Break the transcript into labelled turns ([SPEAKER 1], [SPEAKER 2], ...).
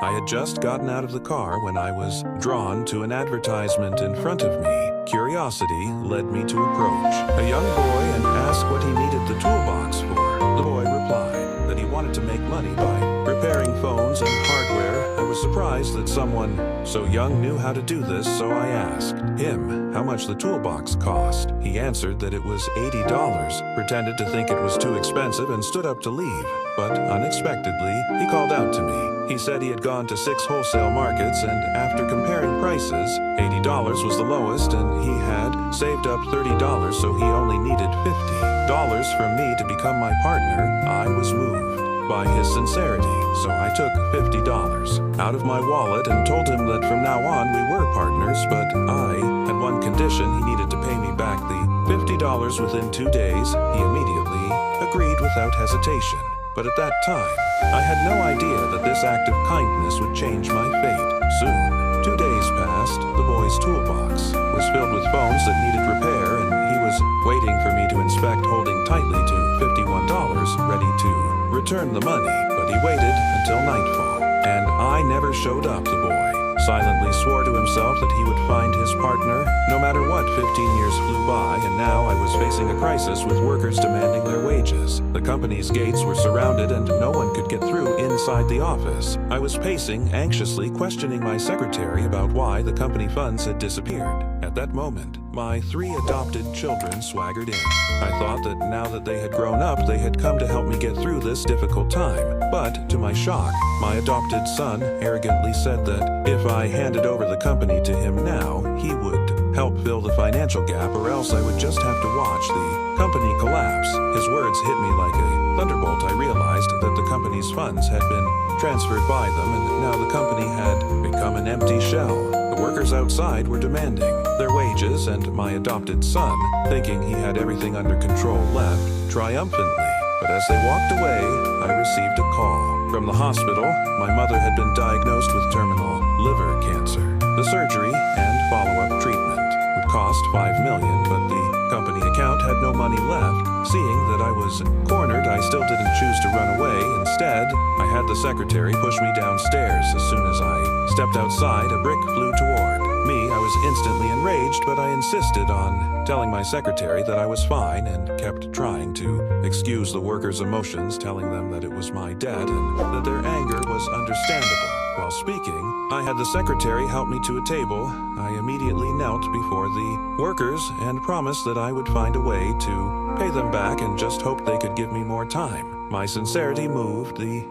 [SPEAKER 1] I had just gotten out of the car when I was drawn to an advertisement in front of me. Curiosity led me to approach a young boy and ask what he needed the toolbox for. The boy replied that he wanted to make money by repairing phones and hardware. I was surprised that someone so young knew how to do this, so I asked him how much the toolbox cost. He answered that it was $80, pretended to think it was too expensive, and stood up to leave. But unexpectedly, he called out to me. He said he had gone to 6 wholesale markets, and after comparing prices, $80 was the lowest, and he had saved up $30, so he only needed $50 from me to become my partner. I was moved by his sincerity, so I took $50 out of my wallet and told him that from now on we were partners, but I had one condition: he needed to pay me back the $50 within 2 days. He immediately agreed without hesitation. But at that time, I had no idea that this act of kindness would change my fate. Soon, 2 days passed. The boy's toolbox was filled with phones that needed repair, and he was waiting for me to inspect, holding tightly to $51, ready to return the money. But he waited until nightfall, and I never showed up. The boy silently swore to himself that he would find his partner no matter what. 15 years flew by, and now I was facing a crisis with workers demanding their wages. The company's gates were surrounded and no one could get through inside the office. I was pacing anxiously, questioning my secretary about why the company funds had disappeared. At that moment, my 3 adopted children swaggered in. I thought that now that they had grown up, they had come to help me get through this difficult time. But to my shock, my adopted son arrogantly said that if I handed over the company to him now, he would help fill the financial gap, or else I would just have to watch the company collapse. His words hit me like a thunderbolt. I realized that the company's funds had been transferred by them, and now the company had become an empty shell. The workers outside were demanding their wages, and my adopted son, thinking he had everything under control, left triumphantly. But as they walked away, I received a call from the hospital. My mother had been diagnosed with terminal liver cancer. The surgery and follow-up treatment would cost $5 million, but the company account had no money left. Seeing that I was cornered, I still didn't choose to run away. Instead, I had the secretary push me downstairs. As soon as I stepped outside, a brick flew toward me. I was instantly enraged, but I insisted on telling my secretary that I was fine and kept trying to excuse the workers' emotions, telling them that it was my debt and that their anger was understandable. While speaking, I had the secretary help me to a table. I immediately knelt before the workers and promised that I would find a way to pay them back, and just hoped they could give me more time. My sincerity moved the